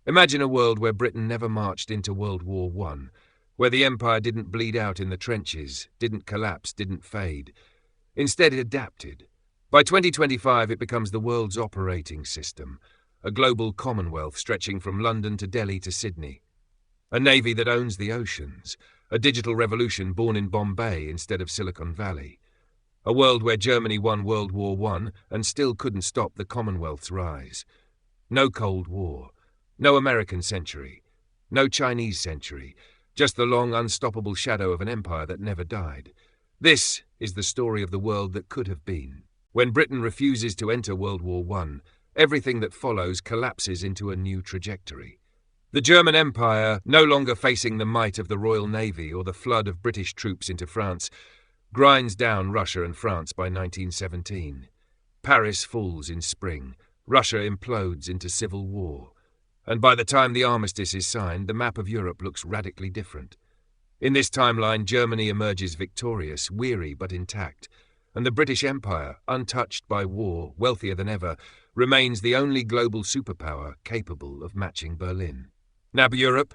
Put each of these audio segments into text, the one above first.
Imagine a world where Britain never marched into World War I, where the empire didn't bleed out in the trenches, didn't collapse, didn't fade. Instead, it adapted. By 2025, it becomes the world's operating system, a global Commonwealth stretching from London to Delhi to Sydney. A navy that owns the oceans, a digital revolution born in Bombay instead of Silicon Valley. A world where Germany won World War I and still couldn't stop the Commonwealth's rise. No Cold War, no American century, no Chinese century, just the long, unstoppable shadow of an empire that never died. This is the story of the world that could have been. When Britain refuses to enter World War I, everything that follows collapses into a new trajectory. The German Empire, no longer facing the might of the Royal Navy or the flood of British troops into France, grinds down Russia and France by 1917. Paris falls in spring. Russia implodes into civil war. And by the time the armistice is signed, the map of Europe looks radically different. In this timeline, Germany emerges victorious, weary but intact, and the British Empire, untouched by war, wealthier than ever, remains the only global superpower capable of matching Berlin. Now Europe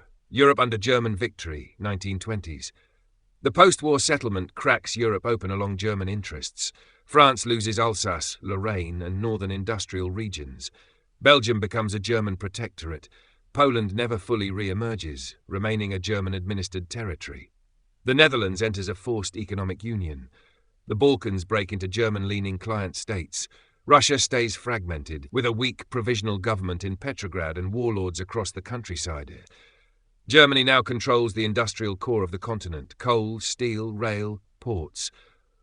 under German victory, 1920s. The post-war settlement cracks Europe open along German interests. France loses Alsace, Lorraine, and northern industrial regions. Belgium becomes a German protectorate. Poland never fully re-emerges, remaining a German-administered territory. The Netherlands enters a forced economic union. The Balkans break into German-leaning client states. Russia stays fragmented, with a weak provisional government in Petrograd and warlords across the countryside. Germany now controls the industrial core of the continent: coal, steel, rail, ports,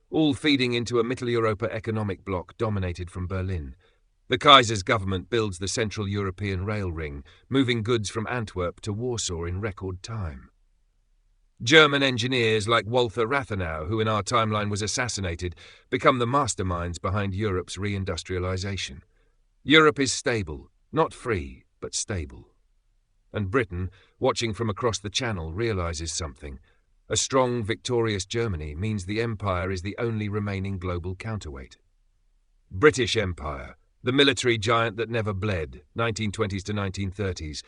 all feeding into a Mitteleuropa economic bloc dominated from Berlin. The Kaiser's government builds the Central European rail ring, moving goods from Antwerp to Warsaw in record time. German engineers like Walther Rathenau, who in our timeline was assassinated, become the masterminds behind Europe's reindustrialization. Europe is stable, not free, but stable. And Britain, watching from across the Channel, realizes something. A strong, victorious Germany means the empire is the only remaining global counterweight. British Empire, the military giant that never bled, 1920s to 1930s.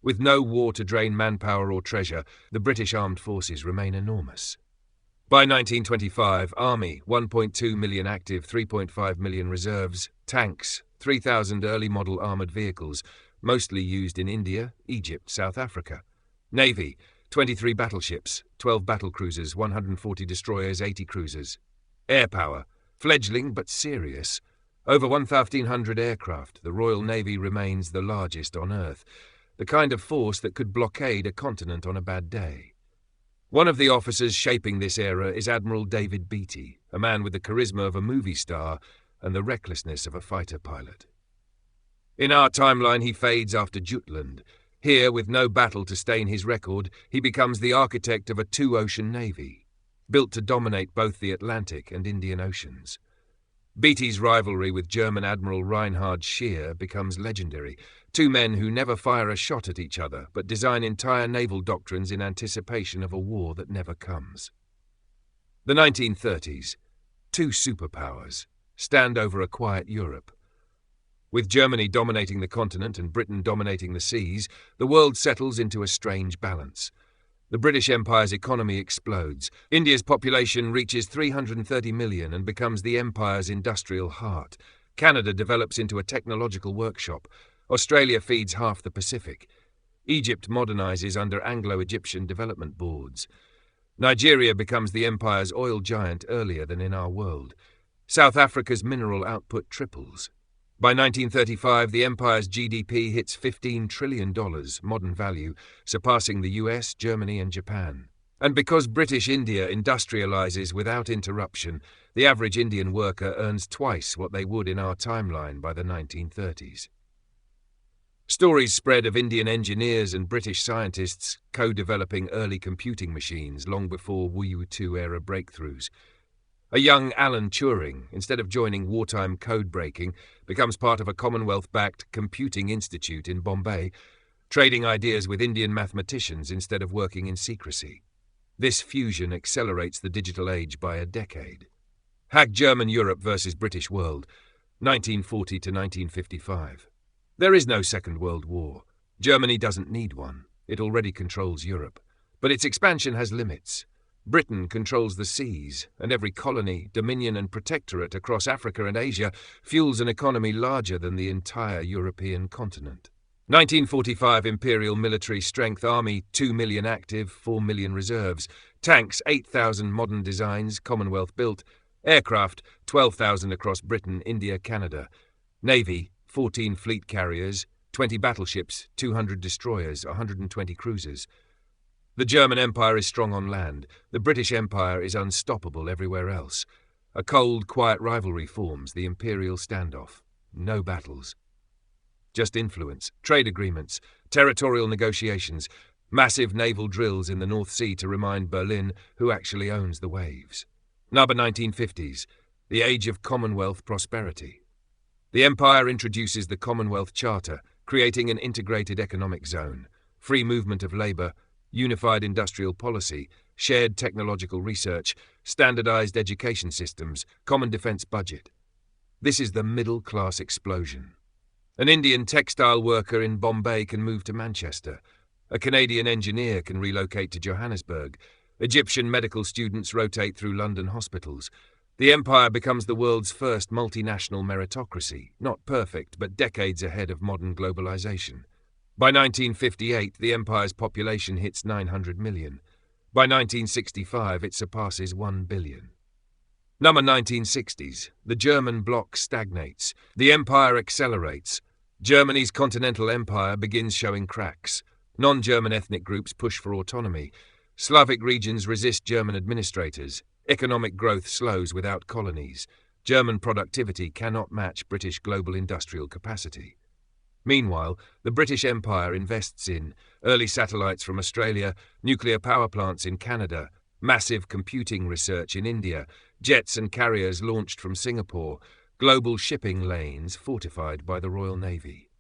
With no war to drain manpower or treasure, the British armed forces remain enormous. By 1925, Army, 1.2 million active, 3.5 million reserves, tanks, 3,000 early model armoured vehicles, mostly used in India, Egypt, South Africa. Navy, 23 battleships, 12 battlecruisers, 140 destroyers, 80 cruisers. Air power, fledgling but serious. Over 1,500 aircraft, the Royal Navy remains the largest on Earth, the kind of force that could blockade a continent on a bad day. One of the officers shaping this era is Admiral David Beatty, a man with the charisma of a movie star and the recklessness of a fighter pilot. In our timeline, he fades after Jutland. Here, with no battle to stain his record, he becomes the architect of a two-ocean navy, built to dominate both the Atlantic and Indian Oceans. Beatty's rivalry with German Admiral Reinhard Scheer becomes legendary, two men who never fire a shot at each other but design entire naval doctrines in anticipation of a war that never comes. The 1930s. Two superpowers stand over a quiet Europe. With Germany dominating the continent and Britain dominating the seas, the world settles into a strange balance. The British Empire's economy explodes. India's population reaches 330 million and becomes the empire's industrial heart. Canada develops into a technological workshop. Australia feeds half the Pacific. Egypt modernizes under Anglo-Egyptian development boards. Nigeria becomes the empire's oil giant earlier than in our world. South Africa's mineral output triples. By 1935, the empire's GDP hits $15 trillion, modern value, surpassing the US, Germany and Japan. And because British India industrializes without interruption, the average Indian worker earns twice what they would in our timeline by the 1930s. Stories spread of Indian engineers and British scientists co-developing early computing machines long before World War II-era breakthroughs. A young Alan Turing, instead of joining wartime code-breaking, becomes part of a Commonwealth-backed computing institute in Bombay, trading ideas with Indian mathematicians instead of working in secrecy. This fusion accelerates the digital age by a decade. Hack German Europe versus British world, 1940 to 1955. There is no Second World War. Germany doesn't need one. It already controls Europe. But its expansion has limits. Britain controls the seas, and every colony, dominion and protectorate across Africa and Asia fuels an economy larger than the entire European continent. 1945 Imperial military strength army, 2 million active, 4 million reserves. Tanks, 8,000 modern designs, Commonwealth built. Aircraft, 12,000 across Britain, India, Canada. Navy, 14 fleet carriers, 20 battleships, 200 destroyers, 120 cruisers. The German Empire is strong on land. The British Empire is unstoppable everywhere else. A cold, quiet rivalry forms, the Imperial Standoff. No battles. Just influence, trade agreements, territorial negotiations, massive naval drills in the North Sea to remind Berlin who actually owns the waves. Number 1950s, the age of Commonwealth prosperity. The Empire introduces the Commonwealth Charter, creating an integrated economic zone, free movement of labour, unified industrial policy, shared technological research, standardized education systems, common defence budget. This is the middle-class explosion. An Indian textile worker in Bombay can move to Manchester. A Canadian engineer can relocate to Johannesburg. Egyptian medical students rotate through London hospitals. The empire becomes the world's first multinational meritocracy, not perfect, but decades ahead of modern globalization. By 1958, the empire's population hits 900 million. By 1965, it surpasses 1 billion. Number 1960s, the German bloc stagnates. The empire accelerates. Germany's continental empire begins showing cracks. Non-German ethnic groups push for autonomy. Slavic regions resist German administrators. Economic growth slows without colonies. German productivity cannot match British global industrial capacity. Meanwhile, the British Empire invests in early satellites from Australia, nuclear power plants in Canada, massive computing research in India, jets and carriers launched from Singapore, global shipping lanes fortified by the Royal Navy.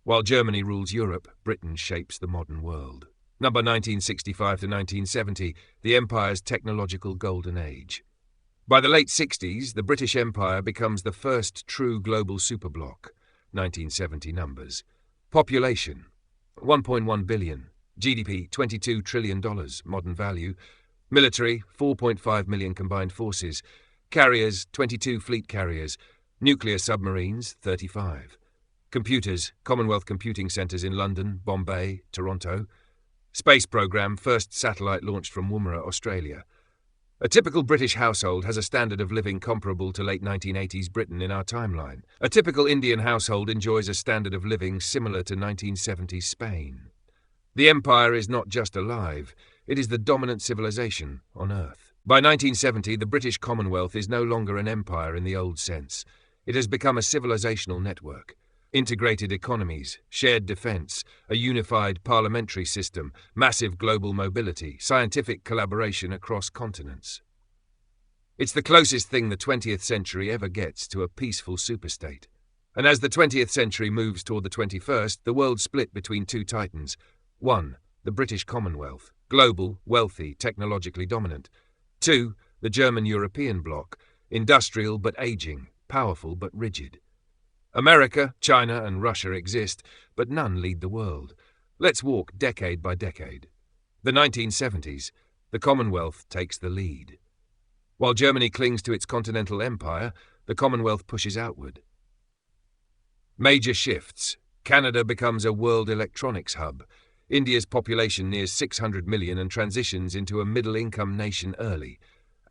While Germany rules Europe, Britain shapes the modern world. Number 1965 to 1970, the Empire's technological golden age. By the late 60s, the British Empire becomes the first true global superbloc. 1970 numbers. Population, 1.1 billion. GDP, $22 trillion, modern value. Military, 4.5 million combined forces. Carriers, 22 fleet carriers. Nuclear submarines, 35. Computers, Commonwealth computing centres in London, Bombay, Toronto. Space programme, first satellite launched from Woomera, Australia. A typical British household has a standard of living comparable to late 1980s Britain in our timeline. A typical Indian household enjoys a standard of living similar to 1970s Spain. The empire is not just alive, it is the dominant civilization on Earth. By 1970, the British Commonwealth is no longer an empire in the old sense. It has become a civilizational network. Integrated economies, shared defence, a unified parliamentary system, massive global mobility, scientific collaboration across continents. It's the closest thing the 20th century ever gets to a peaceful superstate. And as the 20th century moves toward the 21st, the world split between two titans. 1. The British Commonwealth, global, wealthy, technologically dominant. 2. The German European bloc, industrial but aging, powerful but rigid. America, China and Russia exist, but none lead the world. Let's walk decade by decade. The 1970s, the Commonwealth takes the lead. While Germany clings to its continental empire, the Commonwealth pushes outward. Major shifts. Canada becomes a world electronics hub. India's population nears 600 million and transitions into a middle-income nation early.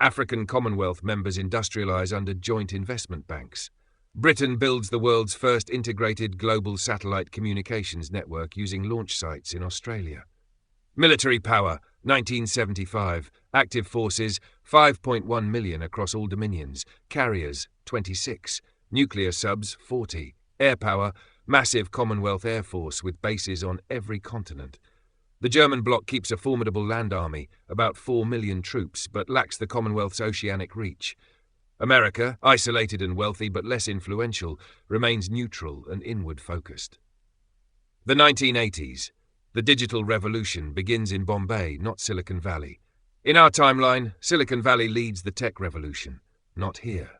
African Commonwealth members industrialize under joint investment banks. Britain builds the world's first integrated global satellite communications network using launch sites in Australia. Military power, 1975. Active forces, 5.1 million across all dominions. Carriers, 26. Nuclear subs, 40. Air power, massive Commonwealth Air Force with bases on every continent. The German bloc keeps a formidable land army, about 4 million troops, but lacks the Commonwealth's oceanic reach. America, isolated and wealthy but less influential, remains neutral and inward-focused. The 1980s. The digital revolution begins in Bombay, not Silicon Valley. In our timeline, Silicon Valley leads the tech revolution, not here.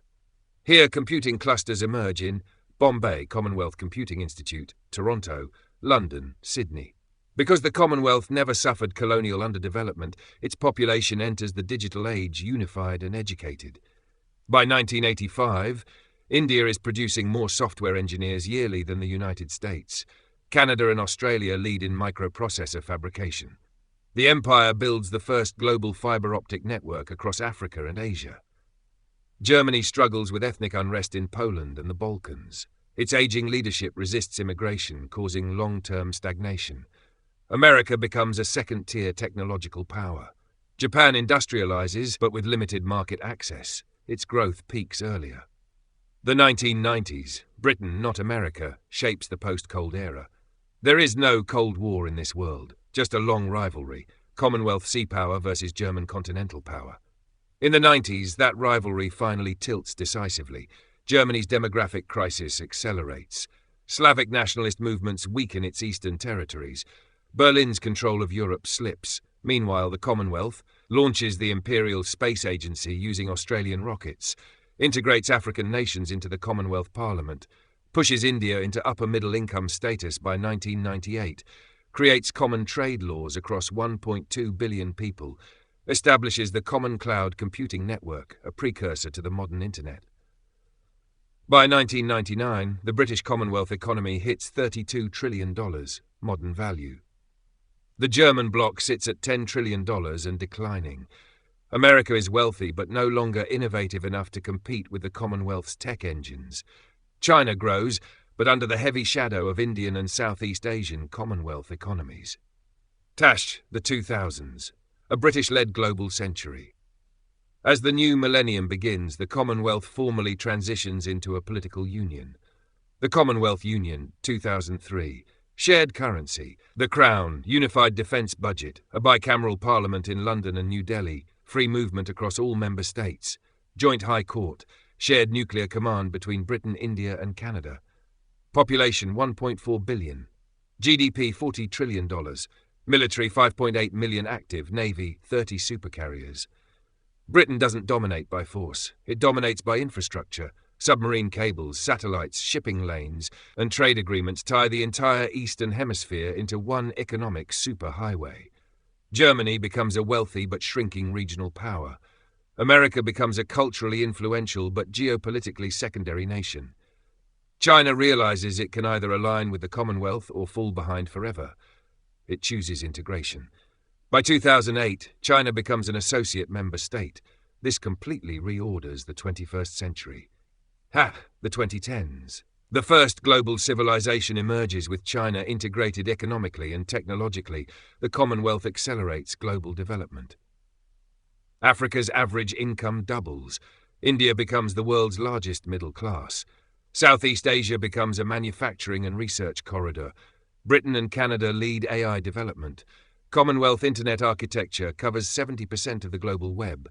Here, computing clusters emerge in Bombay, Commonwealth Computing Institute, Toronto, London, Sydney. Because the Commonwealth never suffered colonial underdevelopment, its population enters the digital age unified and educated. By 1985, India is producing more software engineers yearly than the United States. Canada and Australia lead in microprocessor fabrication. The empire builds the first global fiber optic network across Africa and Asia. Germany struggles with ethnic unrest in Poland and the Balkans. Its aging leadership resists immigration, causing long-term stagnation. America becomes a second-tier technological power. Japan industrializes, but with limited market access. Its growth peaks earlier. The 1990s, Britain, not America, shapes the post-Cold era. There is no Cold War in this world, just a long rivalry, Commonwealth sea power versus German continental power. In the 90s, that rivalry finally tilts decisively. Germany's demographic crisis accelerates. Slavic nationalist movements weaken its eastern territories. Berlin's control of Europe slips. Meanwhile, the Commonwealth launches the Imperial Space Agency using Australian rockets, integrates African nations into the Commonwealth Parliament, pushes India into upper-middle income status by 1998, creates common trade laws across 1.2 billion people, establishes the Common Cloud Computing Network, a precursor to the modern Internet. By 1999, the British Commonwealth economy hits $32 trillion, modern value. The German bloc sits at $10 trillion and declining. America is wealthy but no longer innovative enough to compete with the Commonwealth's tech engines. China grows, but under the heavy shadow of Indian and Southeast Asian Commonwealth economies. Tash, the 2000s, a British-led global century. As the new millennium begins, the Commonwealth formally transitions into a political union. The Commonwealth Union, 2003. Shared currency, the Crown, unified defence budget, a bicameral parliament in London and New Delhi, free movement across all member states, joint high court, shared nuclear command between Britain, India and Canada. Population 1.4 billion. GDP $40 trillion. Military 5.8 million active, Navy 30 supercarriers. Britain doesn't dominate by force. It dominates by infrastructure. Submarine cables, satellites, shipping lanes, and trade agreements tie the entire Eastern Hemisphere into one economic superhighway. Germany becomes a wealthy but shrinking regional power. America becomes a culturally influential but geopolitically secondary nation. China realizes it can either align with the Commonwealth or fall behind forever. It chooses integration. By 2008, China becomes an associate member state. This completely reorders the 21st century. The 2010s. The first global civilization emerges with China integrated economically and technologically. The Commonwealth accelerates global development. Africa's average income doubles. India becomes the world's largest middle class. Southeast Asia becomes a manufacturing and research corridor. Britain and Canada lead AI development. Commonwealth Internet architecture covers 70% of the global web.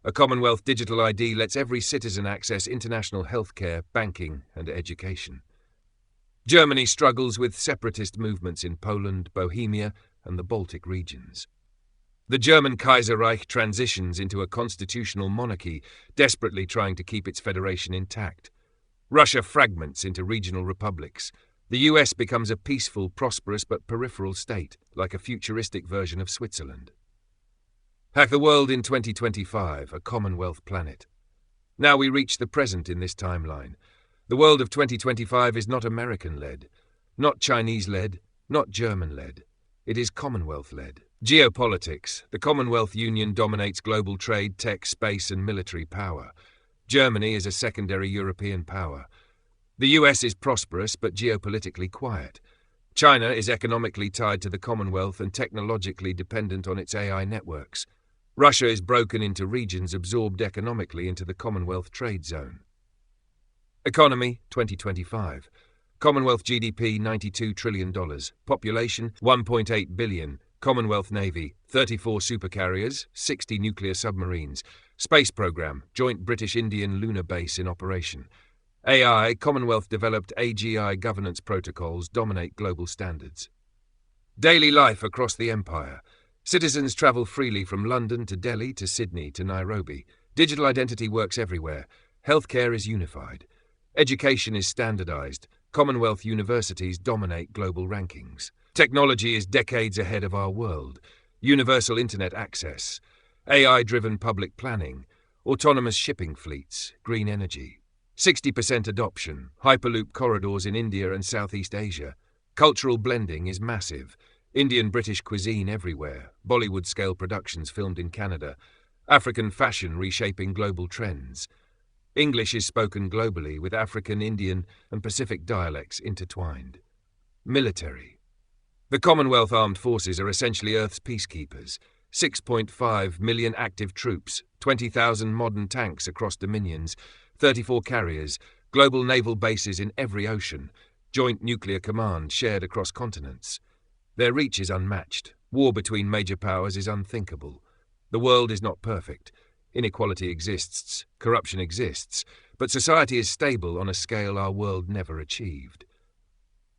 A Commonwealth digital ID lets every citizen access international healthcare, banking, and education. Germany struggles with separatist movements in Poland, Bohemia, and the Baltic regions. The German Kaiserreich transitions into a constitutional monarchy, desperately trying to keep its federation intact. Russia fragments into regional republics. The US becomes a peaceful, prosperous but peripheral state, like a futuristic version of Switzerland. Hack the world in 2025, a Commonwealth planet. Now we reach the present in this timeline. The world of 2025 is not American-led, not Chinese-led, not German-led. It is Commonwealth-led. Geopolitics. The Commonwealth Union dominates global trade, tech, space, and military power. Germany is a secondary European power. The US is prosperous but geopolitically quiet. China is economically tied to the Commonwealth and technologically dependent on its AI networks. Russia is broken into regions absorbed economically into the Commonwealth trade zone. Economy, 2025. Commonwealth GDP, $92 trillion. Population, 1.8 billion. Commonwealth Navy, 34 supercarriers, 60 nuclear submarines. Space program, joint British-Indian lunar base in operation. AI, Commonwealth-developed AGI governance protocols dominate global standards. Daily life across the empire. Citizens travel freely from London to Delhi to Sydney to Nairobi. Digital identity works everywhere. Healthcare is unified. Education is standardized. Commonwealth universities dominate global rankings. Technology is decades ahead of our world. Universal internet access, AI-driven public planning, autonomous shipping fleets, green energy. 60% adoption, Hyperloop corridors in India and Southeast Asia. Cultural blending is massive. Indian-British cuisine everywhere, Bollywood-scale productions filmed in Canada, African fashion reshaping global trends. English is spoken globally with African, Indian, and Pacific dialects intertwined. Military. The Commonwealth Armed Forces are essentially Earth's peacekeepers. 6.5 million active troops, 20,000 modern tanks across dominions, 34 carriers, global naval bases in every ocean, joint nuclear command shared across continents. Their reach is unmatched. War between major powers is unthinkable. The world is not perfect. Inequality exists, corruption exists, but society is stable on a scale our world never achieved.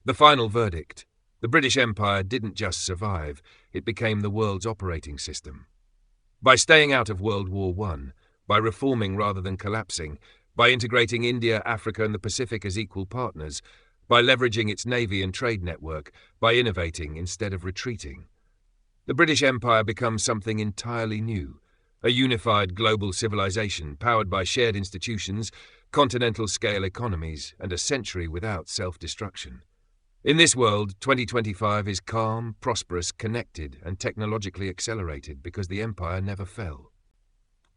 The final verdict. The British Empire didn't just survive, it became the world's operating system. By staying out of World War I, by reforming rather than collapsing, by integrating India, Africa and the Pacific as equal partners, by leveraging its navy and trade network, by innovating instead of retreating. The British Empire becomes something entirely new, a unified global civilization powered by shared institutions, continental-scale economies, and a century without self-destruction. In this world, 2025 is calm, prosperous, connected, and technologically accelerated because the empire never fell.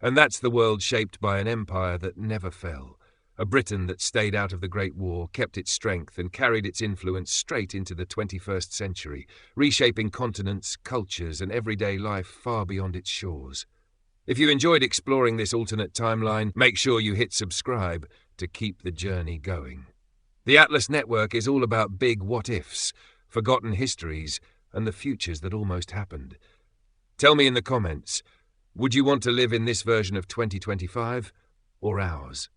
And that's the world shaped by an empire that never fell, a Britain that stayed out of the Great War, kept its strength, and carried its influence straight into the 21st century, reshaping continents, cultures, and everyday life far beyond its shores. If you enjoyed exploring this alternate timeline, make sure you hit subscribe to keep the journey going. The Atlas Network is all about big what-ifs, forgotten histories, and the futures that almost happened. Tell me in the comments, would you want to live in this version of 2025 or ours?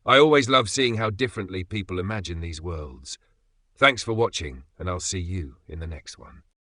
I always love seeing how differently people imagine these worlds. Thanks for watching, and I'll see you in the next one.